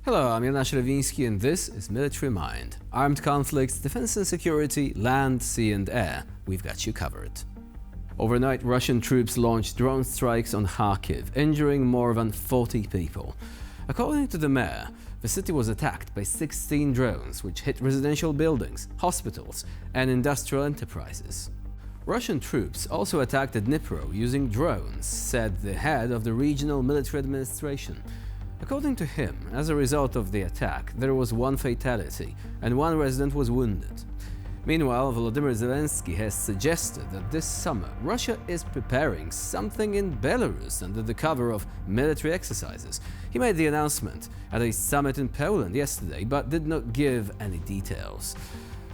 Hello, I'm Yana Shrevinsky and this is Military Mind. Armed conflicts, defense and security, land, sea and air. We've got you covered. Overnight, Russian troops launched drone strikes on Kharkiv, injuring more than 40 people. According to the mayor, the city was attacked by 16 drones, which hit residential buildings, hospitals and industrial enterprises. Russian troops also attacked Dnipro using drones, said the head of the regional military administration. According to him, as a result of the attack, there was one fatality and one resident was wounded. Meanwhile, Volodymyr Zelensky has suggested that this summer Russia is preparing something in Belarus under the cover of military exercises. He made the announcement at a summit in Poland yesterday, but did not give any details.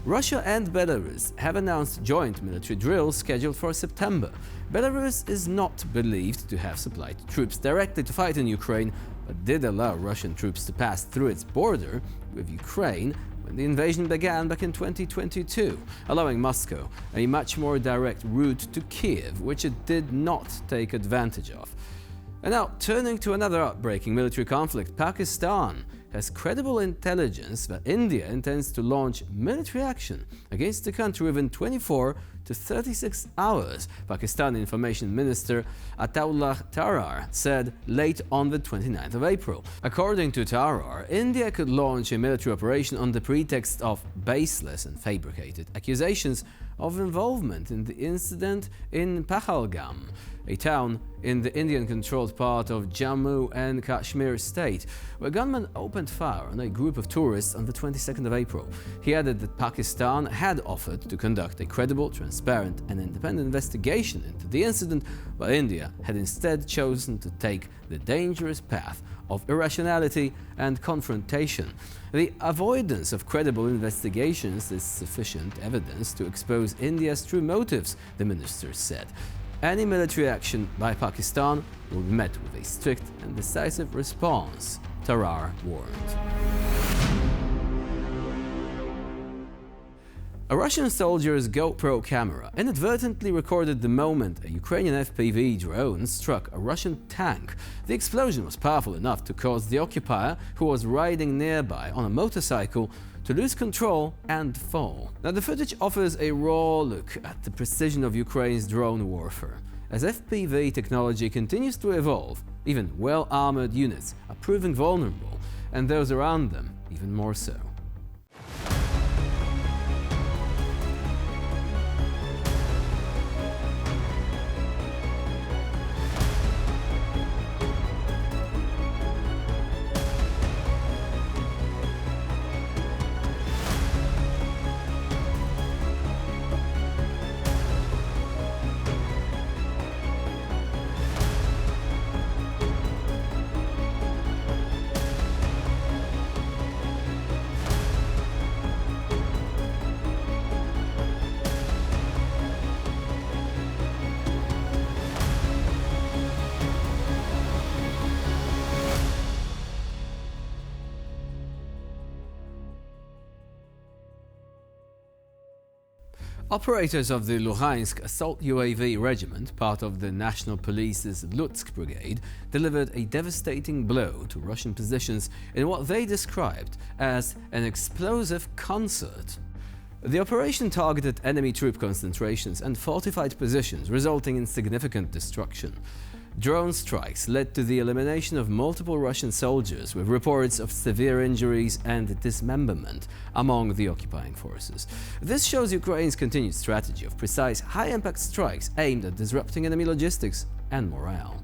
Russia and Belarus have announced joint military drills scheduled for September. Belarus is not believed to have supplied troops directly to fight in Ukraine, but did allow Russian troops to pass through its border with Ukraine when the invasion began back in 2022, allowing Moscow a much more direct route to Kiev, which it did not take advantage of. And now, turning to another outbreaking military conflict, Pakistan has credible intelligence that India intends to launch military action against the country within 24 to 36 hours, Pakistani Information Minister Ataullah Tarar said late on the 29th of April. According to Tarar, India could launch a military operation on the pretext of baseless and fabricated accusations of involvement in the incident in Pahalgam, a town in the Indian-controlled part of Jammu and Kashmir state, where gunmen opened fire on a group of tourists on the 22nd of April. He added that Pakistan had offered to conduct a credible, transparent and independent investigation into the incident, but India had instead chosen to take the dangerous path of irrationality and confrontation. The avoidance of credible investigations is sufficient evidence to expose India's true motives, the minister said. Any military action by Pakistan will be met with a strict and decisive response, Tarar warned. A Russian soldier's GoPro camera inadvertently recorded the moment a Ukrainian FPV drone struck a Russian tank. The explosion was powerful enough to cause the occupier, who was riding nearby on a motorcycle, to lose control and fall. Now, the footage offers a raw look at the precision of Ukraine's drone warfare. As FPV technology continues to evolve, even well-armored units are proving vulnerable, and those around them even more so. Operators of the Luhansk Assault UAV Regiment, part of the National Police's Lutsk Brigade, delivered a devastating blow to Russian positions in what they described as an explosive concert. The operation targeted enemy troop concentrations and fortified positions, resulting in significant destruction. Drone strikes led to the elimination of multiple Russian soldiers, with reports of severe injuries and dismemberment among the occupying forces. This shows Ukraine's continued strategy of precise, high-impact strikes aimed at disrupting enemy logistics and morale.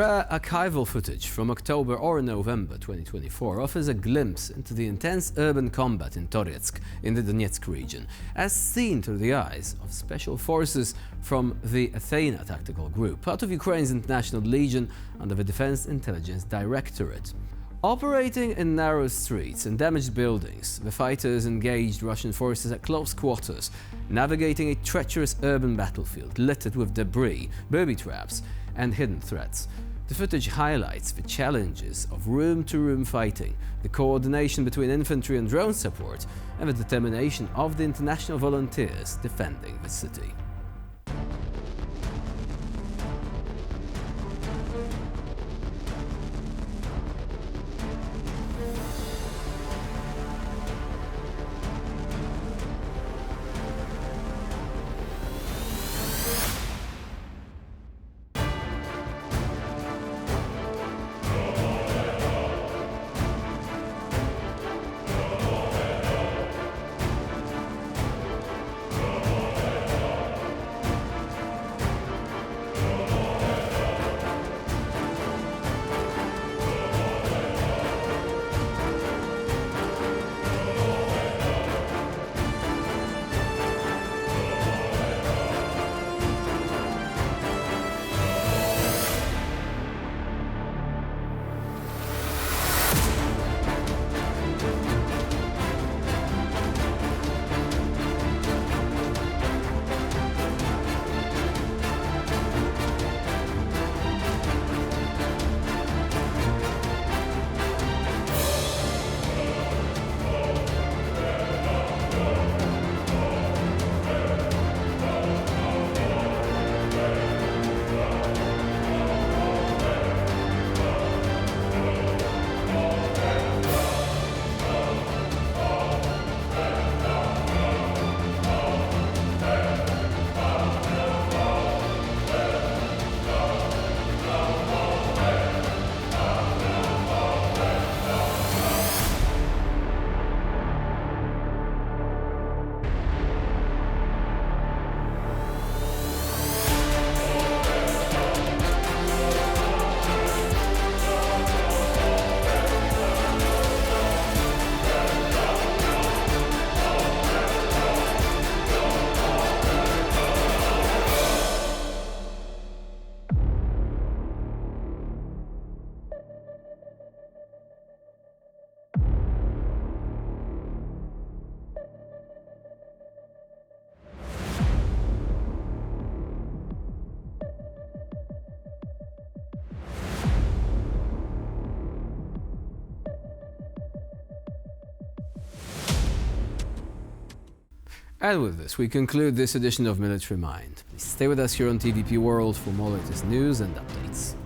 Rare archival footage from October or November 2024 offers a glimpse into the intense urban combat in Toretsk in the Donetsk region, as seen through the eyes of special forces from the Athena Tactical Group, part of Ukraine's International Legion under the Defense Intelligence Directorate. Operating in narrow streets and damaged buildings, the fighters engaged Russian forces at close quarters, navigating a treacherous urban battlefield littered with debris, booby traps, and hidden threats. The footage highlights the challenges of room-to-room fighting, the coordination between infantry and drone support, and the determination of the international volunteers defending the city. And with this, we conclude this edition of Military Mind. Please stay with us here on TVP World for more latest news and updates.